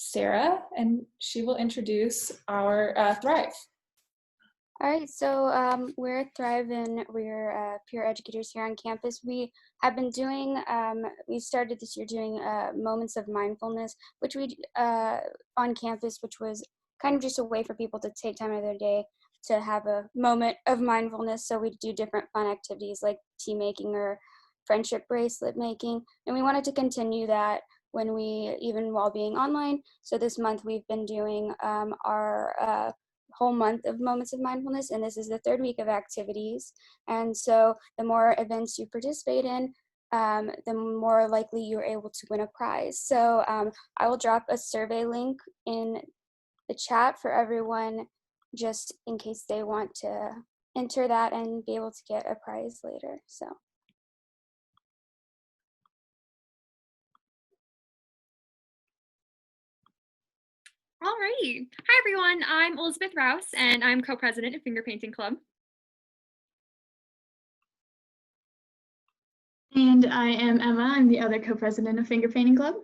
Sarah, and she will introduce our Thrive. All right, so we're Thrive, and we're peer educators here on campus. We have been doing, we started this year doing moments of mindfulness, which we on campus, which was kind of just a way for people to take time out of their day to have a moment of mindfulness. So we do different fun activities like tea making or friendship bracelet making, and we wanted to continue that even while being online. So this month we've been doing our whole month of moments of mindfulness, and this is the third week of activities. And so the more events you participate in, the more likely you're able to win a prize. So I will drop a survey link in the chat for everyone, just in case they want to enter that and be able to get a prize later. So. Alrighty. Hi, everyone. I'm Elizabeth Rouse, and I'm co-president of Finger Painting Club. And I am Emma. I'm the other co-president of Finger Painting Club.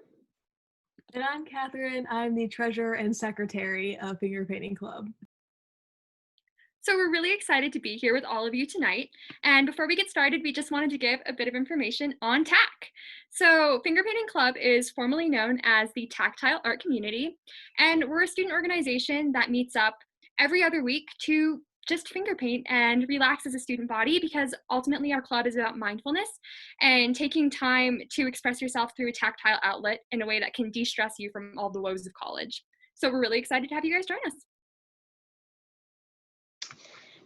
And I'm Catherine. I'm the treasurer and secretary of Finger Painting Club. So we're really excited to be here with all of you tonight. And before we get started, we just wanted to give a bit of information on TAC. So Finger Painting Club is formerly known as the Tactile Art Community, and we're a student organization that meets up every other week to just finger paint and relax as a student body, because ultimately our club is about mindfulness and taking time to express yourself through a tactile outlet in a way that can de-stress you from all the woes of college. So we're really excited to have you guys join us.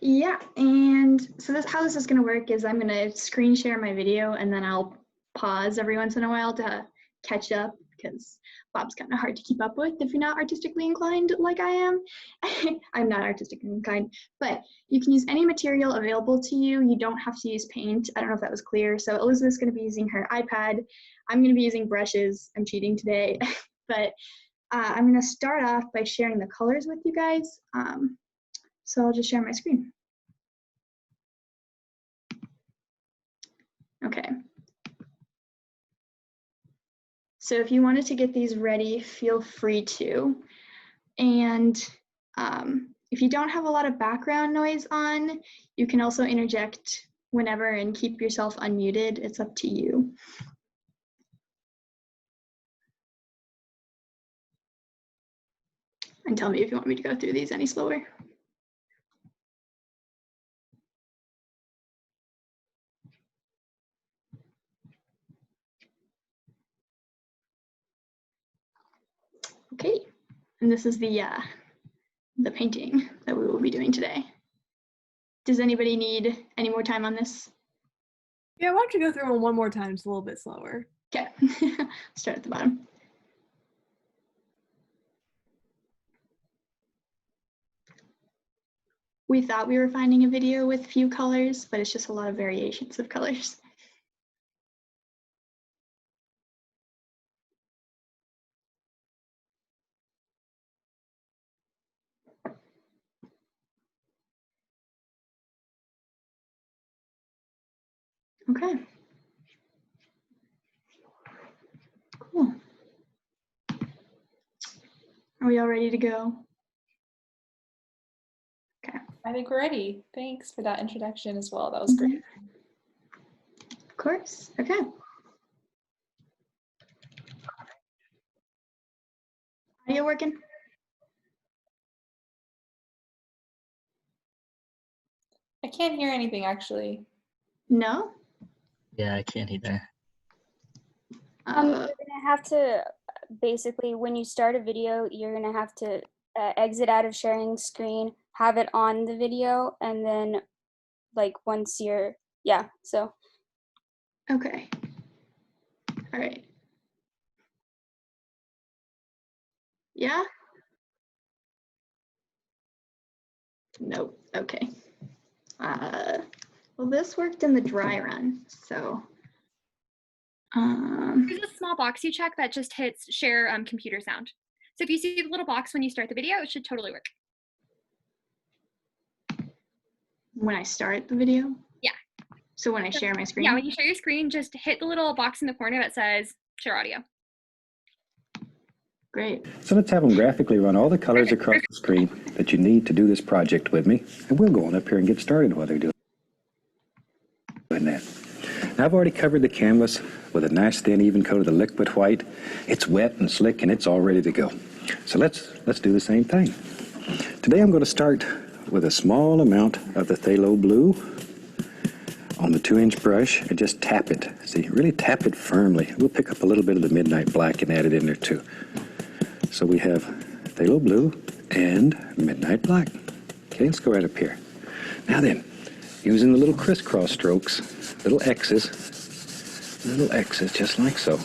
Yeah, and so how this is going to work is I'm going to screen share my video, and then I'll pause every once in a while to catch up, because Bob's kind of hard to keep up with if you're not artistically inclined like I am. I'm not artistically inclined, but you can use any material available to you. You don't have to use paint. I don't know if that was clear. So Elizabeth's going to be using her iPad. I'm going to be using brushes. I'm cheating today, but I'm going to start off by sharing the colors with you guys. So I'll just share my screen. Okay. So if you wanted to get these ready, feel free to. And if you don't have a lot of background noise on, you can also interject whenever and keep yourself unmuted. It's up to you. And tell me if you want me to go through these any slower. Okay, and this is the painting that we will be doing today. Does anybody need any more time on this? Yeah, why don't you go through them one more time, just a little bit slower. Okay, start at the bottom. We thought we were finding a video with few colors, but it's just a lot of variations of colors. Okay. Cool. Are we all ready to go? Okay. I think we're ready. Thanks for that introduction as well. That was great. Of course. Okay. Audio working? I can't hear anything actually. No? Yeah, I can't either. You're gonna have to basically, when you start a video, you're gonna have to exit out of sharing screen, have it on the video, and then like once you're, yeah, so. Okay. All right. Yeah? Nope. Okay. Well, this worked in the dry run, so. There's a small box you check that just hits share computer sound. So if you see the little box when you start the video, it should totally work. When I start the video? Yeah. So when I share my screen? Yeah, when you share your screen, just hit the little box in the corner that says share audio. Great. So let's have them graphically run all the colors across the screen that you need to do this project with me, and we'll go on up here and get started while they're doing that. Now, I've already covered the canvas with a nice thin even coat of the liquid white. It's wet and slick and it's all ready to go. So let's do the same thing. Today I'm going to start with a small amount of the phthalo blue on the 2-inch brush and just tap it. See, really tap it firmly. We'll pick up a little bit of the midnight black and add it in there too. So we have phthalo blue and midnight black. Okay, let's go right up here. Now then, using the little crisscross strokes, little X's, just like so.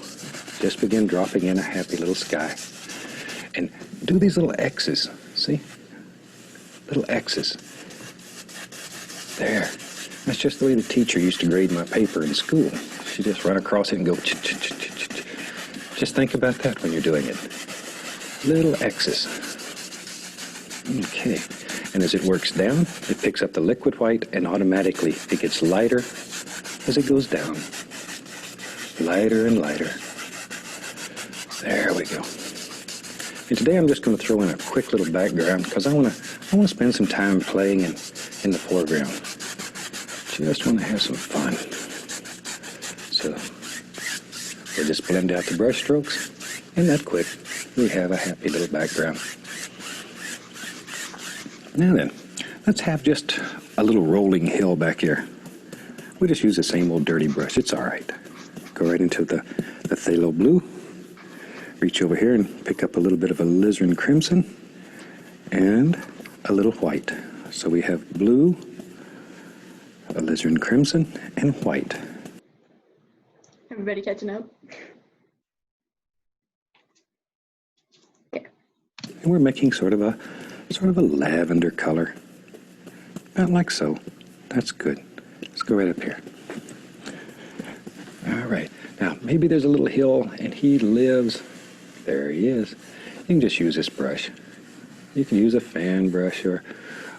Just begin dropping in a happy little sky. And do these little X's, see? Little X's. There. That's just the way the teacher used to grade my paper in school. She'd just run across it and go ch-ch-ch-ch-ch. Just think about that when you're doing it. Little X's. Okay. And as it works down, it picks up the liquid white and automatically it gets lighter as it goes down. Lighter and lighter. There we go. And today I'm just going to throw in a quick little background because I want to spend some time playing in the foreground. Just want to have some fun. So we'll just blend out the brush strokes, and that quick, we have a happy little background. Now then, let's have just a little rolling hill back here. We just use the same old dirty brush. It's all right. Go right into the phthalo blue. Reach over here and pick up a little bit of alizarin crimson and a little white. So we have blue, alizarin crimson, and white. Everybody catching up? Okay. And we're making sort of a lavender color. About like so. That's good. Let's go right up here. All right. Now, maybe there's a little hill and he lives. There he is. You can just use this brush. You can use a fan brush or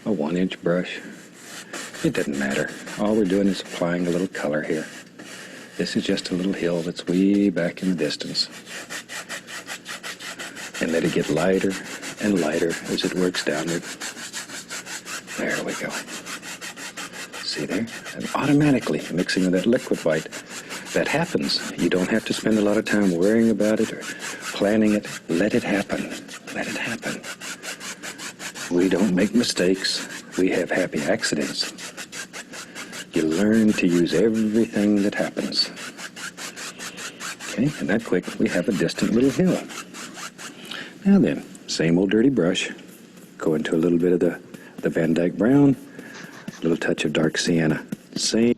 a 1-inch brush. It doesn't matter. All we're doing is applying a little color here. This is just a little hill that's way back in the distance. And let it get lighter and lighter as it works downward. There we go. See there? And automatically mixing with that liquid white. That happens. You don't have to spend a lot of time worrying about it or planning it. Let it happen. Let it happen. We don't make mistakes. We have happy accidents. You learn to use everything that happens. Okay, and that quick, we have a distant little hill. Now then, same old dirty brush. Go into a little bit of the Van Dyke brown, a little touch of dark sienna. Same.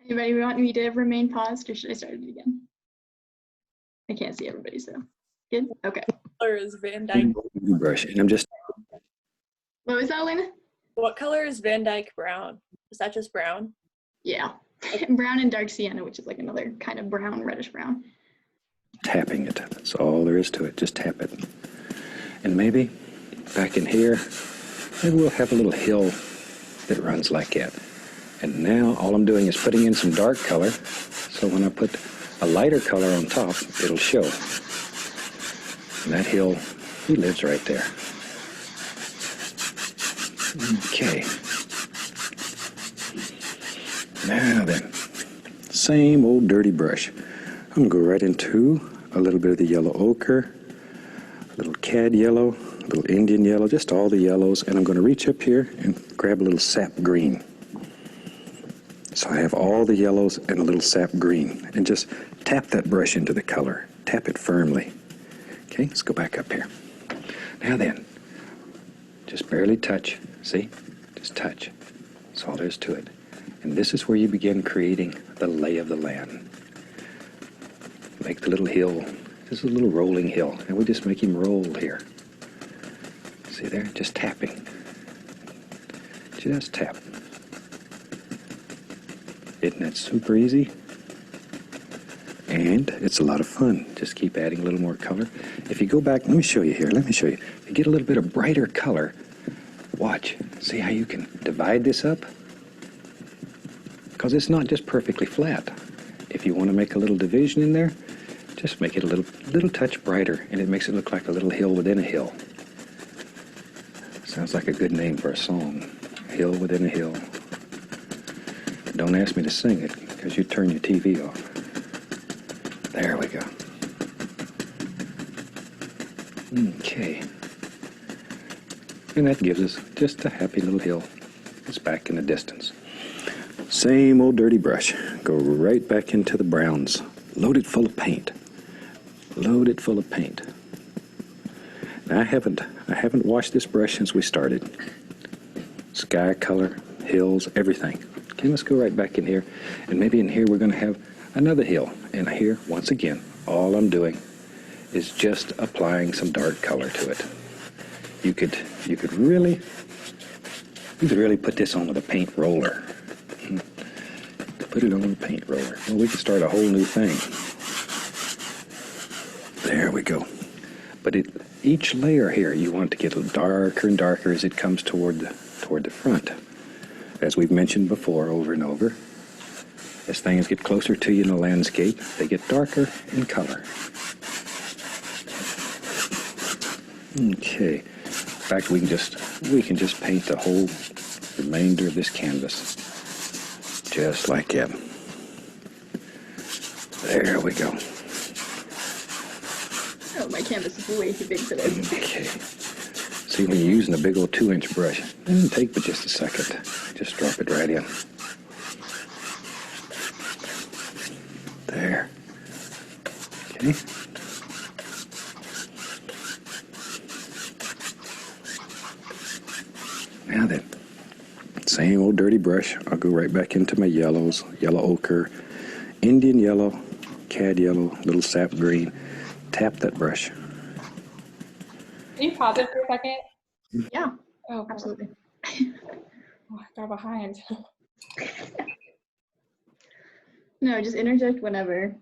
Anybody want me to remain paused or should I start it again? I can't see everybody, so. Good? Okay. Color is Van Dyke? Brush, and I'm just. What was that, Elena? What color is Van Dyke brown? Is that just brown? Yeah. Brown and dark sienna, which is like another kind of brown, reddish brown. Tapping it. That's all there is to it. Just tap it. And maybe back in here, maybe we'll have a little hill that runs like that. And now all I'm doing is putting in some dark color. So when I put a lighter color on top, it'll show. And that hill, he lives right there. Okay. Now then, same old dirty brush. I'm going to go right into a little bit of the yellow ochre, a little cad yellow, a little Indian yellow, just all the yellows. And I'm going to reach up here and grab a little sap green. So I have all the yellows and a little sap green. And just tap that brush into the color. Tap it firmly. Okay, let's go back up here. Now then, just barely touch. See? Just touch. That's all there is to it. And this is where you begin creating the lay of the land. Make the little hill. This is a little rolling hill. And we just make him roll here. See there? Just tapping. Just tap. Isn't that super easy? And it's a lot of fun. Just keep adding a little more color. If you go back, let me show you here. Let me show you. If you get a little bit of brighter color, Watch. See how you can divide this up? Because it's not just perfectly flat. If you want to make a little division in there, just make it a little touch brighter, and it makes it look like a little hill within a hill. Sounds like a good name for a song. Hill within a hill. Don't ask me to sing it, because you turn your TV off. There we go. Okay. And that gives us just a happy little hill. It's back in the distance. Same old dirty brush. Go right back into the browns. Loaded full of paint. Loaded full of paint. Now I haven't washed this brush since we started. Sky color, hills, everything. Okay, let's go right back in here. And maybe in here we're going to have another hill. And here, once again, all I'm doing is just applying some dark color to it. You could really put this on with a paint roller. Put it on with a paint roller. Well, we could start a whole new thing. There we go. But each layer here, you want it to get darker and darker as it comes toward the front. As we've mentioned before, over and over, as things get closer to you in the landscape, they get darker in color. Okay. In fact, we can just paint the whole remainder of this canvas. Just like that. There we go. Oh, my canvas is way too big for this. Okay. See, when you're using a big old 2-inch brush, it doesn't take but just a second. Just drop it right in. There. Okay. Now then, same old dirty brush. I'll go right back into my yellows, yellow ochre, Indian yellow, cad yellow, little sap green. Tap that brush. Can you pause it for a second? Yeah, Oh, absolutely. Oh, I got behind. No, just interject whenever.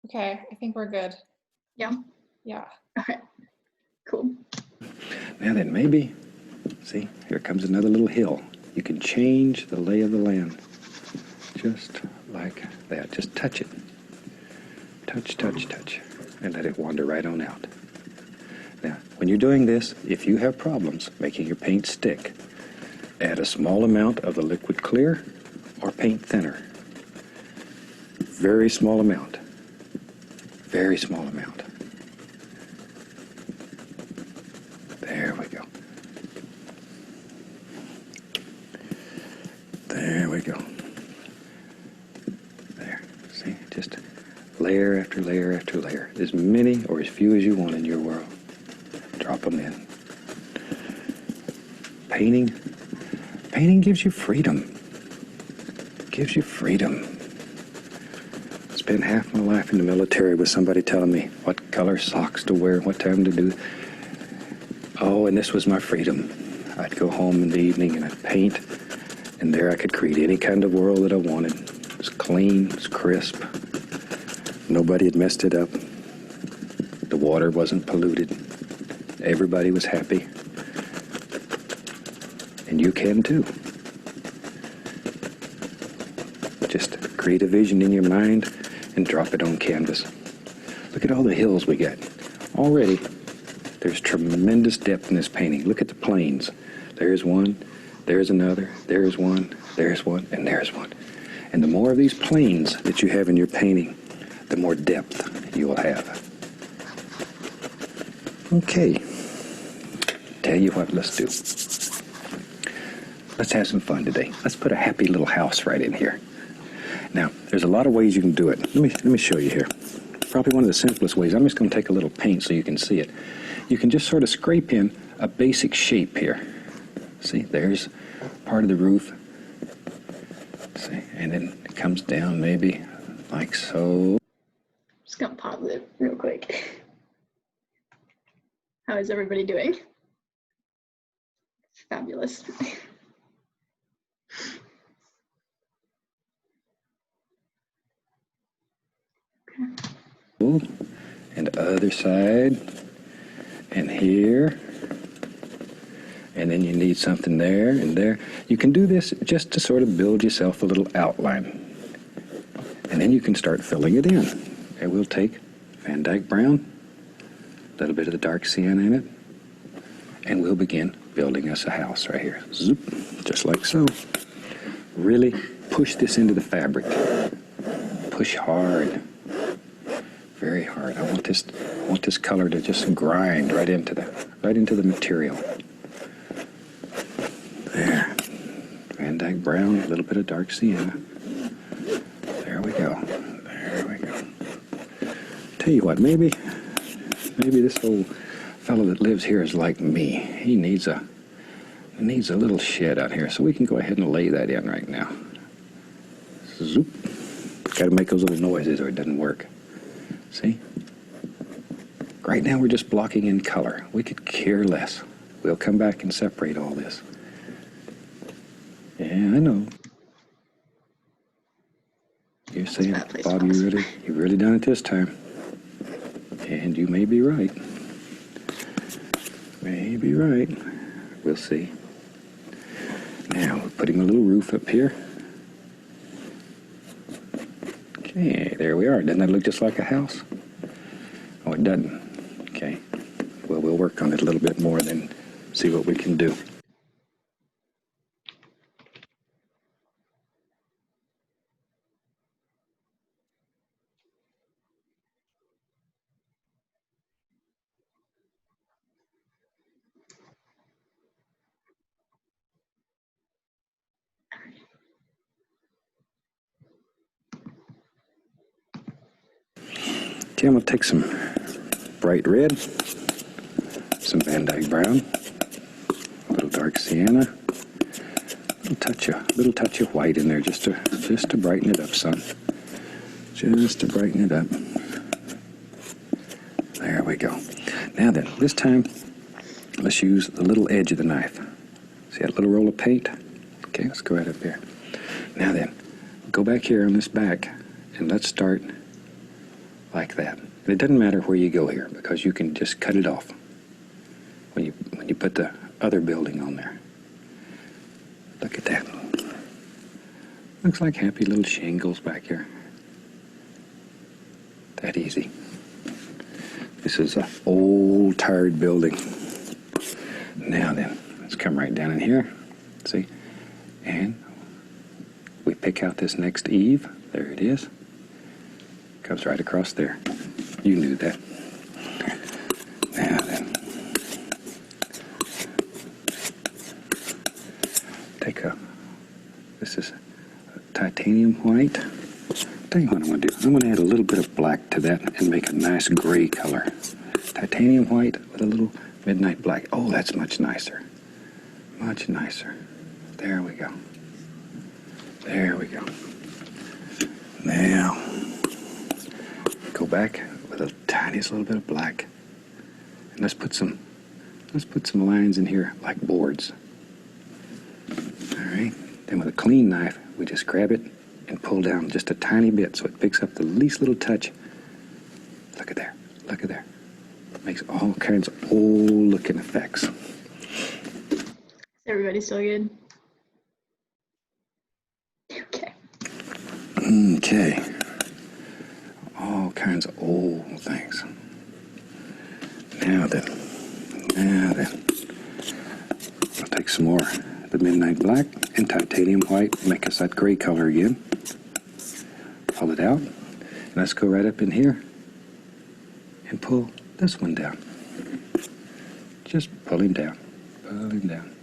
Okay, I think we're good. Yeah. Yeah. All right. Cool. Now then, maybe, see, here comes another little hill. You can change the lay of the land. Just like that. Just touch it. Touch, touch, touch. And let it wander right on out. Now, when you're doing this, if you have problems making your paint stick, add a small amount of the liquid clear or paint thinner. Very small amount. Very small amount. There we go. There we go. There. See, just layer after layer after layer. As many or as few as you want in your world. Drop them in. Painting gives you freedom. Gives you freedom. Spent half my life in the military with somebody telling me what color socks to wear, what time to do. Oh, and this was my freedom. I'd go home in the evening and I'd paint, and there I could create any kind of world that I wanted. It was clean, it was crisp. Nobody had messed it up. The water wasn't polluted. Everybody was happy. And you can too. Just create a vision in your mind and drop it on canvas. Look at all the hills we got. Already, there's tremendous depth in this painting. Look at the plains. There's one, there's another, there's one, and there's one. And the more of these plains that you have in your painting, the more depth you will have. Okay. Tell you what, let's do. Let's have some fun today. Let's put a happy little house right in here. Now, there's a lot of ways you can do it. Let me show you here. Probably one of the simplest ways. I'm just going to take a little paint so you can see it. You can just sort of scrape in a basic shape here. See, there's part of the roof. See, and then it comes down maybe like so. Just gonna pause it real quick. How is everybody doing? Fabulous. And the other side, and here, and then you need something there and there. You can do this just to sort of build yourself a little outline. And then you can start filling it in. And we'll take Van Dyke Brown, a little bit of the dark sienna in it, and we'll begin building us a house right here. Zoop, just like so. Really push this into the fabric. Push hard, very hard. I want this color to just grind right into the material. There. Van Dyke Brown, a little bit of dark sienna. There we go. There we go. Tell you what, maybe this old fellow that lives here is like me. He needs a little shed out here, so we can go ahead and lay that in right now. Zoop. Got to make those little noises or it doesn't work. See? Right now we're just blocking in color. We could care less. We'll come back and separate all this. Yeah, I know. You're saying, Bob, you really done it this time. And you may be right. Maybe right. We'll see. Now, we're putting a little roof up here. Okay, there we are. Doesn't that look just like a house? Oh, it doesn't. Okay. Well, we'll work on it a little bit more and then see what we can do. Okay, I'm going to take some bright red, some Van Dyke Brown, a little dark sienna, a little touch of white in there just to brighten it up, son. Just to brighten it up. There we go. Now then, this time, let's use the little edge of the knife. See that little roll of paint? Okay, let's go right up here. Now then, go back here on this back, and let's start like that. And it doesn't matter where you go here because you can just cut it off when you put the other building on there. Look at that. Looks like happy little shingles back here. That easy. This is an old tired building. Now then, let's come right down in here. See? And we pick out this next eave. There it is. Comes right across there. You knew that. Now then, this is titanium white. Tell you what I'm going to do. I'm going to add a little bit of black to that and make a nice gray color. Titanium white with a little midnight black. Oh, that's much nicer. Much nicer. There we go. There we go. Now, go back with a tiniest little bit of black. And let's put some lines in here like boards. All right. Then with a clean knife, we just grab it and pull down just a tiny bit so it picks up the least little touch. Look at there. Look at there. Makes all kinds of old looking effects. Is everybody still good? Okay. Okay. All kinds of old things. Now then. I'll take some more of the midnight black and titanium white, make us that gray color again. Pull it out. And let's go right up in here and pull this one down. Just pull him down. Pull him down.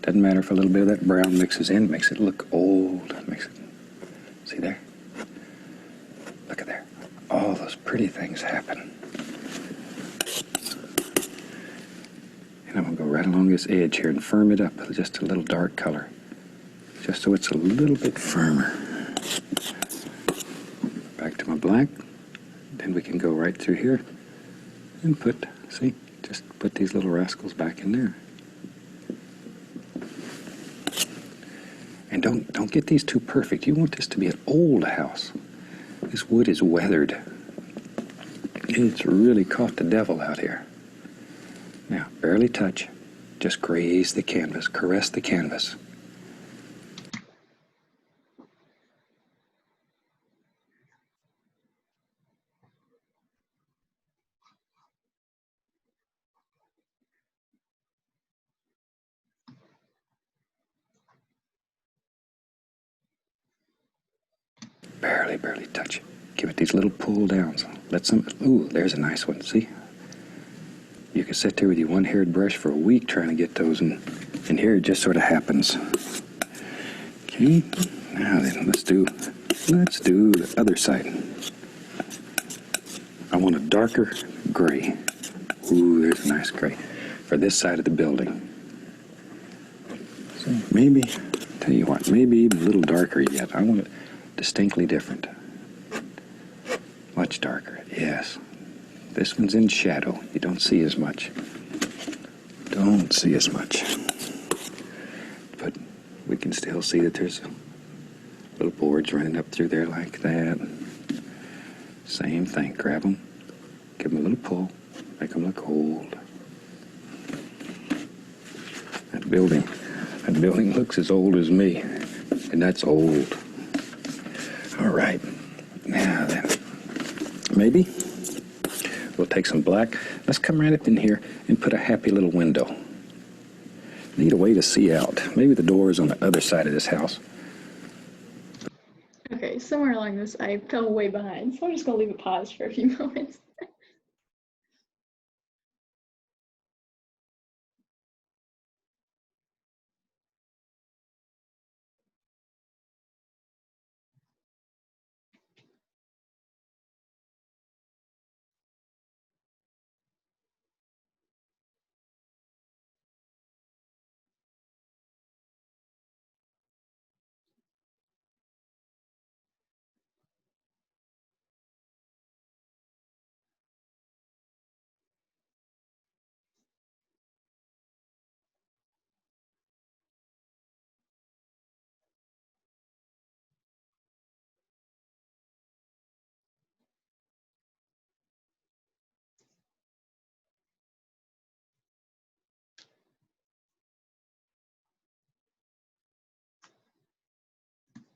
Doesn't matter if a little bit of that brown mixes in, makes it look old. See there? Look at there. All those pretty things happen. And I'm going to go right along this edge here and firm it up with just a little dark color. Just so it's a little bit firmer. Back to my black. Then we can go right through here and just put these little rascals back in there. And don't get these too perfect. You want this to be an old house. This wood is weathered. It's really caught the devil out here. Now, barely touch. Just graze the canvas, caress the canvas. Barely touch it. Give it these little pull downs. Let some, ooh, there's a nice one, see? You can sit there with your one-haired brush for a week trying to get those, and here it just sort of happens. Okay, now then, let's do the other side. I want a darker gray. Ooh, there's a nice gray for this side of the building. So maybe, tell you what, maybe even a little darker yet. I want it distinctly different. Much darker, yes. This one's in shadow. You don't see as much. Don't see as much. But we can still see that there's little boards running up through there like that. Same thing. Grab them, give them a little pull, make them look old. That building looks as old as me, and that's old. All right, now then, maybe we'll take some black. Let's come right up in here and put a happy little window. Need a way to see out. Maybe the door is on the other side of this house. Okay, somewhere along this, I fell way behind, so I'm just gonna leave a pause for a few moments.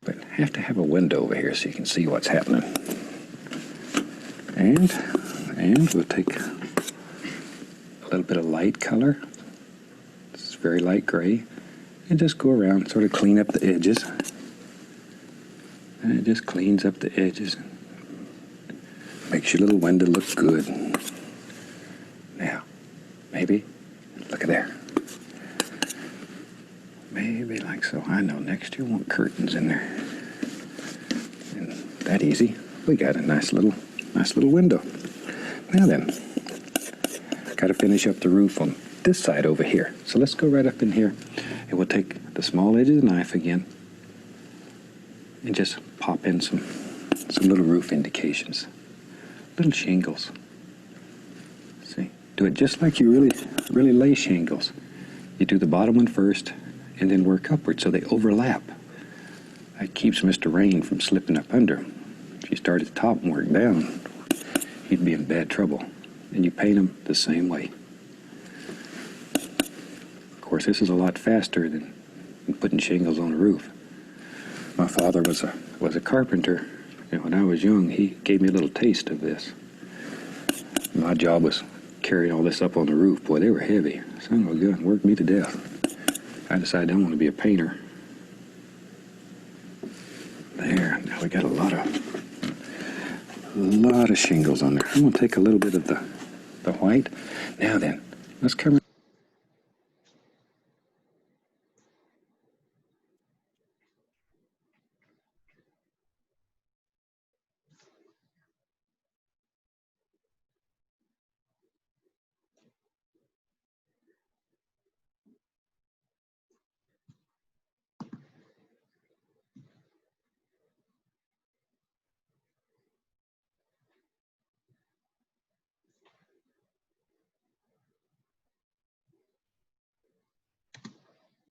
But I have to have a window over here so you can see what's happening. And we'll take a little bit of light color. This is very light gray. And just go around, sort of clean up the edges. And it just cleans up the edges. Makes your little window look good. Now, maybe, look at there. Maybe like so. I know next year want curtains in there. And that easy. We got a nice little window. Now then, got to finish up the roof on this side over here. So let's go right up in here, and we'll take the small edge of the knife again and just pop in some little roof indications, little shingles. See, do it just like you really lay shingles. You do the bottom one first, and then work upward so they overlap. That keeps Mr. Rain from slipping up under. If you start at the top and work down, he'd be in bad trouble. And you paint them the same way. Of course, this is a lot faster than putting shingles on a roof. My father was a carpenter, and when I was young, he gave me a little taste of this. My job was carrying all this up on the roof. Boy, they were heavy. Son of a gun, worked me to death. I decided I want to be a painter. There, now we got a lot of shingles on there. I'm going to take a little bit of the white. Now then, let's come.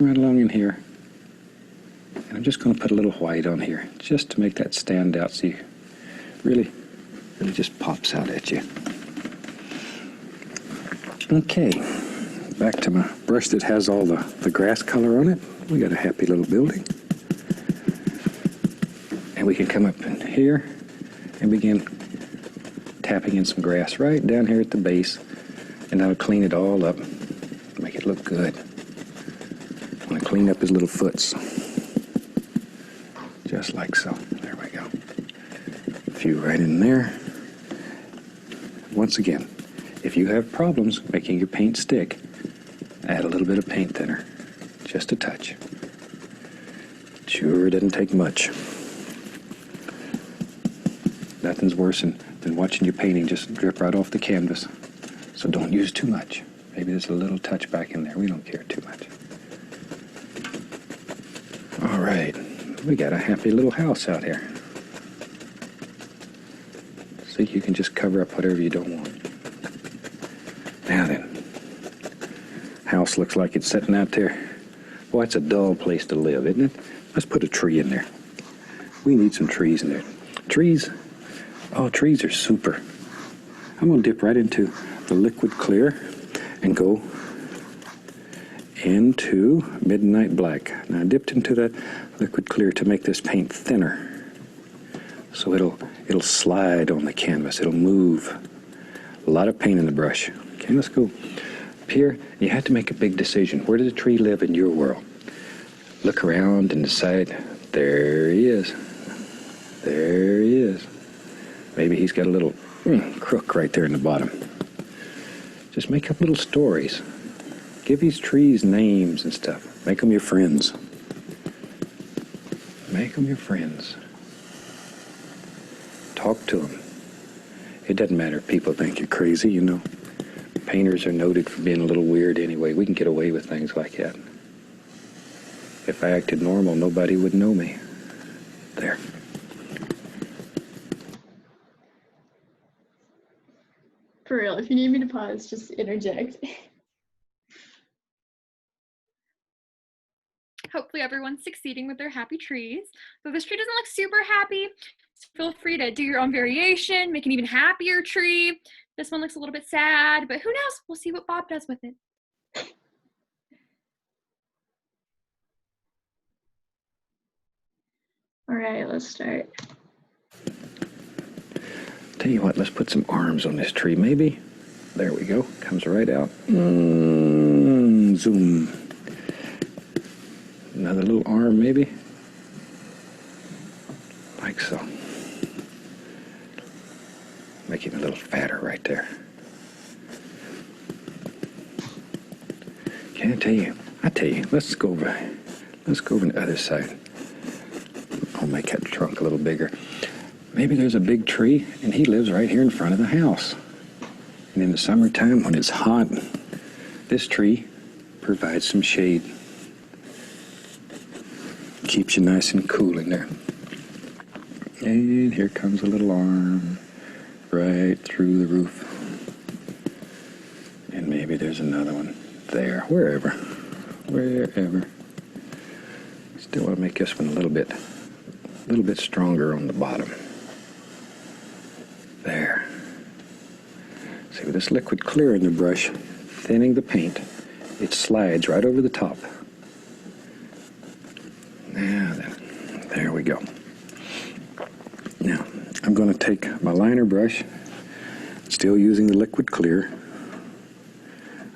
Right along in here, and I'm just going to put a little white on here just to make that stand out so you really just pops out at you. Okay, back to my brush that has all the grass color on it. We got a happy little building. And we can come up in here and begin tapping in some grass right down here at the base. And that'll clean it all up, make it look good. I'm going to clean up his little foots. Just like so. There we go. A few right in there. Once again, if you have problems making your paint stick, add a little bit of paint thinner. Just a touch. Sure doesn't take much. Nothing's worse than watching your painting just drip right off the canvas. So don't use too much. Maybe there's a little touch back in there. We don't care too much. All right. We got a happy little house out here. See, you can just cover up whatever you don't want. Now then, house looks like it's sitting out there. Boy, it's a dull place to live, isn't it? Let's put a tree in there. We need some trees in there. Trees, oh, trees are super. I'm going to dip right into the liquid clear and go into Midnight Black. Now I dipped into that liquid clear to make this paint thinner, so it'll slide on the canvas. It'll move. A lot of paint in the brush. Okay, let's go up here. You have to make a big decision. Where does the tree live in your world? Look around and decide. There he is. There he is. Maybe he's got a little crook right there in the bottom. Just make up little stories. Give these trees names and stuff. Make them your friends. Make them your friends. Talk to them. It doesn't matter if people think you're crazy, you know. Painters are noted for being a little weird anyway. We can get away with things like that. If I acted normal, nobody would know me. There. For real, if you need me to pause, just interject. Hopefully everyone's succeeding with their happy trees. So this tree doesn't look super happy, so feel free to do your own variation, make an even happier tree. This one looks a little bit sad, but who knows? We'll see what Bob does with it. All right, let's start. Tell you what, let's put some arms on this tree, maybe. There we go. Comes right out. Zoom. Another little arm, maybe. Like so. Make him a little fatter right there. Can I tell you? Let's go over on the other side. I'll make that trunk a little bigger. Maybe there's a big tree and he lives right here in front of the house. And in the summertime when it's hot, this tree provides some shade. Keeps you nice and cool in there. And here comes a little arm right through the roof. And maybe there's another one there, wherever. Still want to make this one a little bit stronger on the bottom. There. See, with this liquid clear in the brush, thinning the paint, it slides right over the top. Now then, there we go. Now, I'm going to take my liner brush, still using the liquid clear.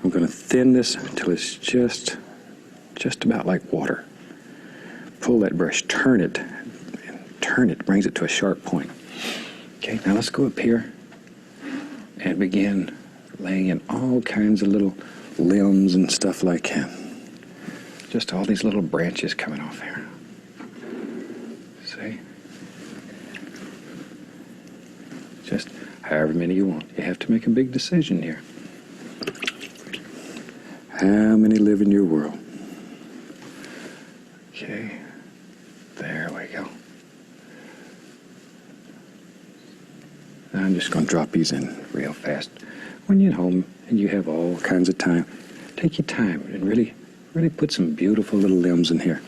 I'm going to thin this until it's just about like water. Pull that brush, turn it, brings it to a sharp point. Okay, now let's go up here and begin laying in all kinds of little limbs and stuff like that. Just all these little branches coming off here. See? Just however many you want. You have to make a big decision here. How many live in your world? Okay. There we go. Now I'm just going to drop these in real fast. When you're at home and you have all kinds of time, take your time and really put some beautiful little limbs in here.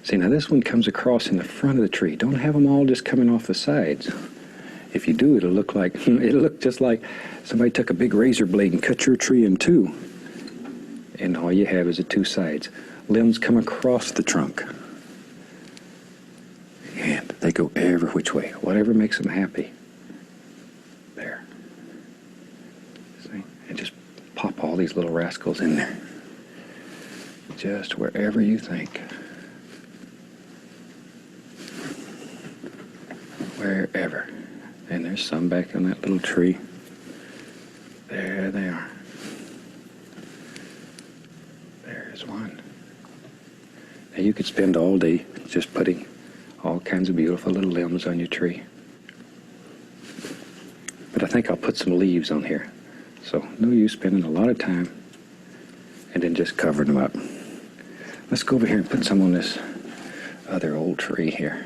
See, now this one comes across in the front of the tree. Don't have them all just coming off the sides. If you do, it'll look like, it'll look just like somebody took a big razor blade and cut your tree in two. And all you have is the two sides. Limbs come across the trunk. And they go every which way, whatever makes them happy. There. See? And just pop all these little rascals in there. Just wherever you think. Wherever. And there's some back on that little tree. There they are. There's one. Now you could spend all day just putting all kinds of beautiful little limbs on your tree. But I think I'll put some leaves on here. So no use spending a lot of time and then just covering them up. Let's go over here and put some on this other old tree here.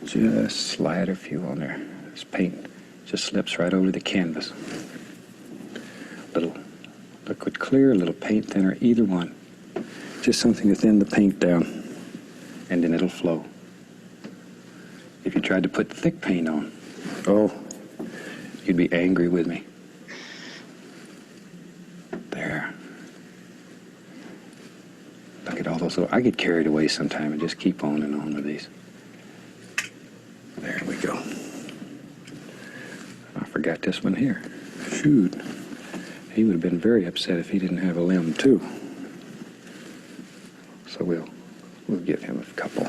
Just slide a few on there. This paint just slips right over the canvas. Little liquid clear, a little paint thinner, either one. Just something to thin the paint down, and then it'll flow. If you tried to put thick paint on, oh, you'd be angry with me. There. Look at all those little, I get carried away sometime and just keep on and on with these. There we go. I forgot this one here. Shoot. He would have been very upset if he didn't have a limb too. So we'll give him a couple.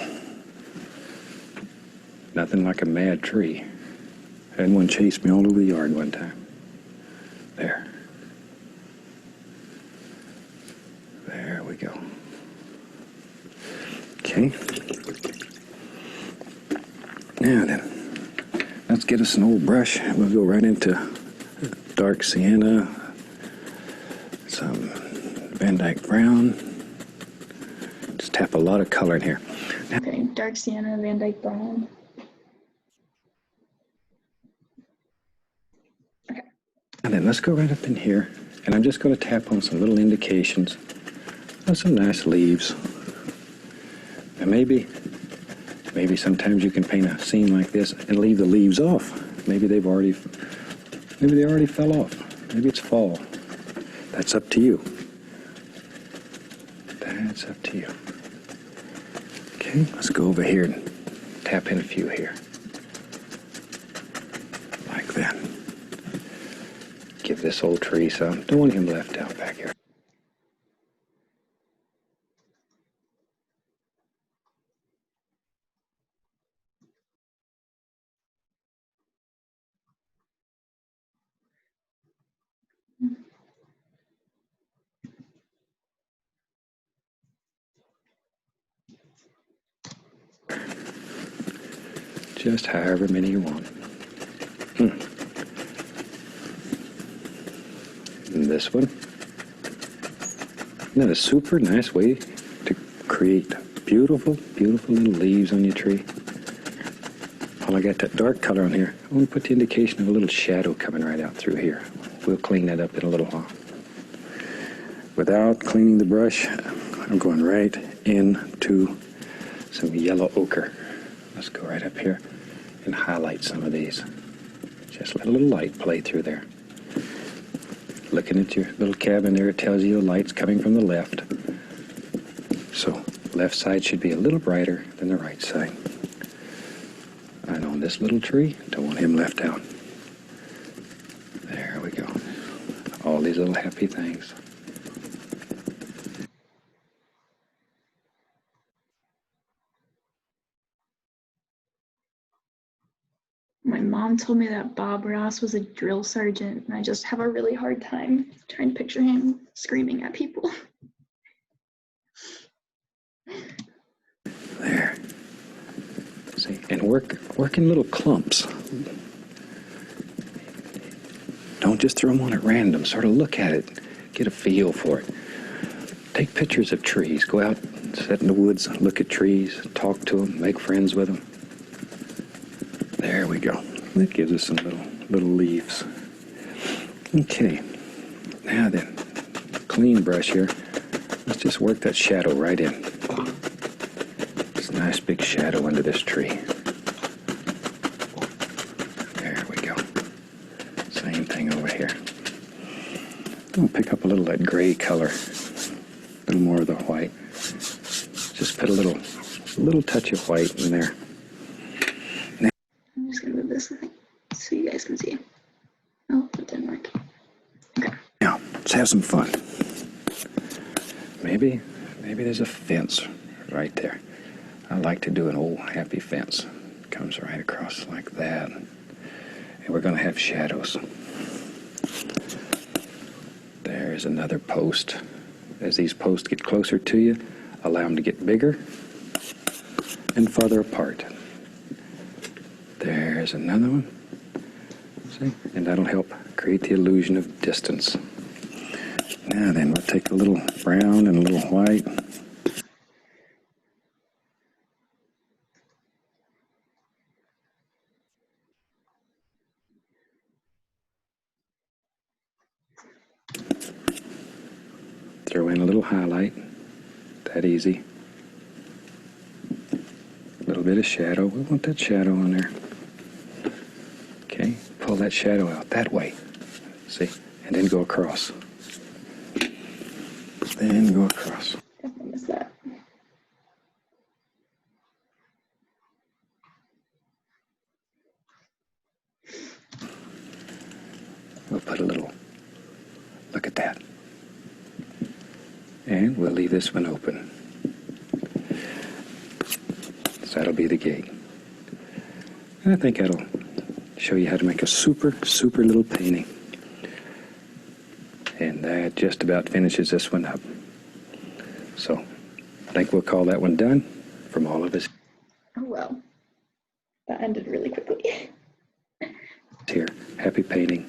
Nothing like a mad tree. I had one chase me all over the yard one time. There. There we go. Okay. Now then, let's get us an old brush. We'll go right into dark sienna, some Van Dyke brown. Just tap a lot of color in here. Okay, dark sienna, Van Dyke brown. Okay. And then let's go right up in here, and I'm just going to tap on some little indications of some nice leaves. And maybe sometimes you can paint a scene like this and leave the leaves off. Maybe they already fell off. Maybe it's fall. That's up to you. That's up to you. Okay, let's go over here and tap in a few here. Like that. Give this old tree some. Don't want him left out back here. Just however many you want. And this one. Isn't that a super nice way to create beautiful, beautiful little leaves on your tree? While I got that dark color on here, I want to put the indication of a little shadow coming right out through here. We'll clean that up in a little while. Without cleaning the brush, I'm going right into some yellow ochre. Let's go right up here and highlight some of these. Just let a little light play through there. Looking at your little cabin there, it tells you the light's coming from the left. So left side should be a little brighter than the right side. And on this little tree, don't want him left out. There we go. All these little happy things. My mom told me that Bob Ross was a drill sergeant, and I just have a really hard time trying to picture him screaming at people. There. See, and work in little clumps. Don't just throw them on at random. Sort of look at it, get a feel for it. Take pictures of trees. Go out, sit in the woods, look at trees, talk to them, make friends with them. There we go. That gives us some little leaves. Okay. Now then, clean brush here. Let's just work that shadow right in. This nice big shadow under this tree. I'll pick up a little of that gray color, a little more of the white. Just put a little touch of white in there. I'm just gonna move this so you guys can see. Oh, it didn't work. Okay. Now, let's have some fun. Maybe there's a fence right there. I like to do an old happy fence. Comes right across like that. And we're going to have shadows. There's another post. As these posts get closer to you, allow them to get bigger and farther apart. There's another one. See? And that'll help create the illusion of distance. Now then, we'll take a little brown and a little white. Throw in a little highlight. That easy. A little bit of shadow. We want that shadow on there. Okay, pull that shadow out that way. See? And then go across. Then go across. Definitely missed that. We'll put a little, look at that. And we'll leave this one open. So that'll be the gate. And I think that'll show you how to make a super, super little painting. And that just about finishes this one up. So I think we'll call that one done from all of us Oh well, that ended really quickly. here. Happy painting.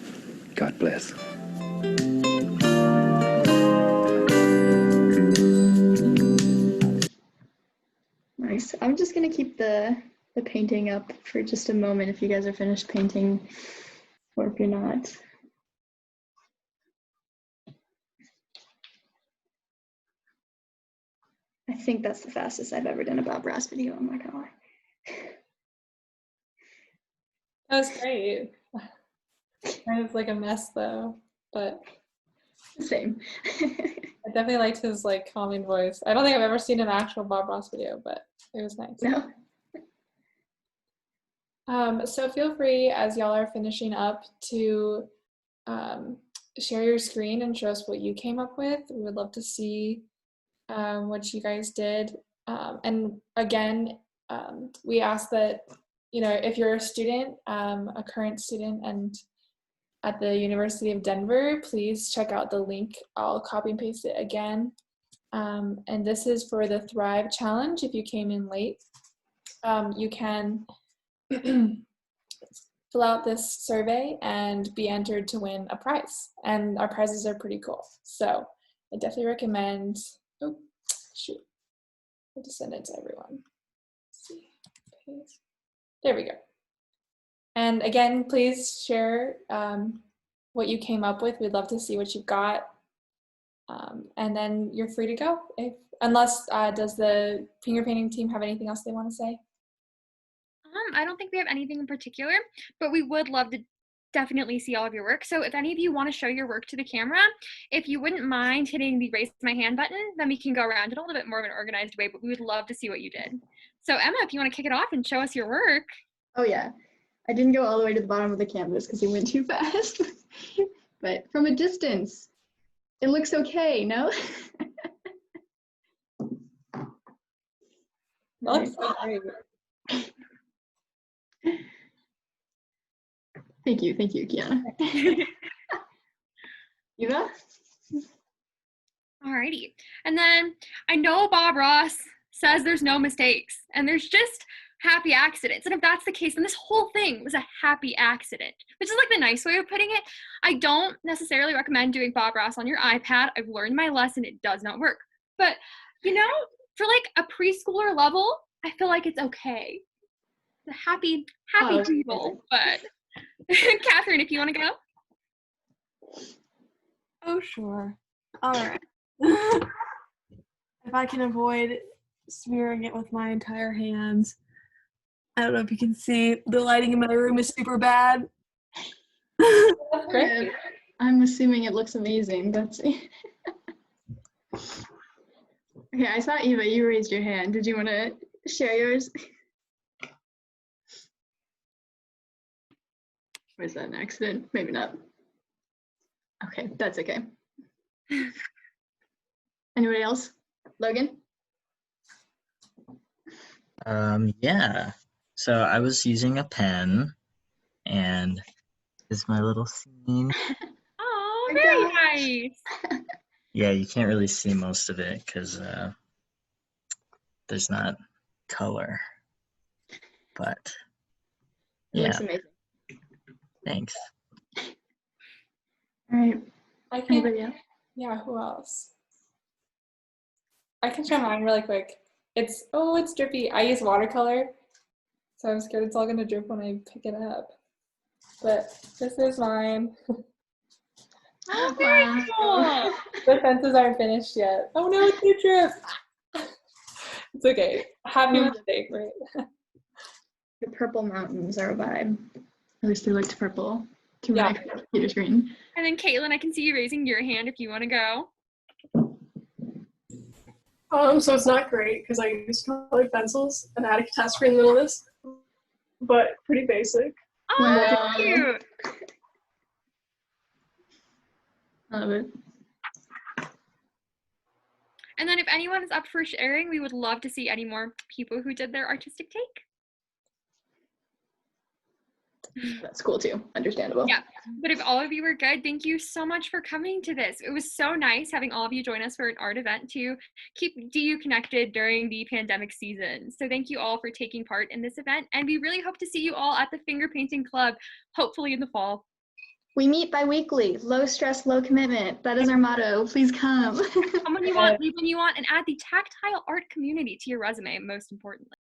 God bless. Nice. I'm just gonna keep the painting up for just a moment if you guys are finished painting, or if you're not. I think that's the fastest I've ever done a Bob Ross video, I'm not gonna lie. That was great. Kind of like a mess though, but Same. I definitely liked his like calming voice. I don't think I've ever seen an actual Bob Ross video, but it was nice. No. So feel free as y'all are finishing up to share your screen and show us what you came up with. We would love to see what you guys did. And again, we ask that, you know, if you're a student, a current student and at the University of Denver, please check out the link. I'll copy and paste it again. And this is for the Thrive Challenge. If you came in late, you can fill out this survey and be entered to win a prize. And our prizes are pretty cool. So I definitely recommend, oh, shoot. I have to send it to everyone. Let's see, paste. There we go. And again, please share what you came up with. We'd love to see what you've got. And then you're free to go. Unless, does the finger painting team have anything else they want to say? I don't think we have anything in particular, but we would love to definitely see all of your work. So if any of you want to show your work to the camera, if you wouldn't mind hitting the raise my hand button, then we can go around it a little bit more of an organized way, but we would love to see what you did. So Emma, if you want to kick it off and show us your work. Oh yeah. I didn't go all the way to the bottom of the canvas because it went too fast. But from a distance, it looks okay, no? That looks so great. Thank you, Kiana. Eva? Alrighty. And then I know Bob Ross says there's no mistakes and there's just happy accidents. And if that's the case, then this whole thing was a happy accident, which is like the nice way of putting it. I don't necessarily recommend doing Bob Ross on your iPad. I've learned my lesson. It does not work. But, you know, for like a preschooler level, I feel like it's okay. The happy people. But Catherine, if you want to go. Oh, sure. All right. If I can avoid smearing it with my entire hands. I don't know if you can see, the lighting in my room is super bad. That's great. I'm assuming it looks amazing. That's it. Okay, I saw Eva, you raised your hand. Did you want to share yours? Was that an accident? Maybe not. Okay, that's okay. Anybody else? Logan? Yeah. So I was using a pen, and it's my little scene. Oh, my very gosh. nice. Yeah, you can't really see most of it because there's not color. But It yeah, looks amazing. thanks. All right. I can, Anybody else? yeah, who else? I can show mine really quick. It's drippy. I use watercolor, so I'm scared it's all gonna drip when I pick it up. But this is mine. Oh, very cool. The fences aren't finished yet. Oh no, it's gonna drip. It's okay. Happy mistake, right? The purple mountains are a vibe. At least they looked purple to Yeah. my computer screen. And then Caitlin, I can see you raising your hand if you want to go. So it's not great because I use colored pencils and I had a catastrophe in the middle of this, but pretty basic. Oh, Wow. cute. Love it. And then if anyone is up for sharing, we would love to see any more people who did their artistic take. That's cool too. Understandable. Yeah, but if all of you were good, thank you so much for coming to this. It was so nice having all of you join us for an art event to keep DU connected during the pandemic season. So thank you all for taking part in this event, and we really hope to see you all at the Finger Painting Club, hopefully in the fall. We meet bi-weekly. Low stress, low commitment. That is our motto. Please come. Come when you want, leave when you want, and add the tactile art community to your resume, most importantly.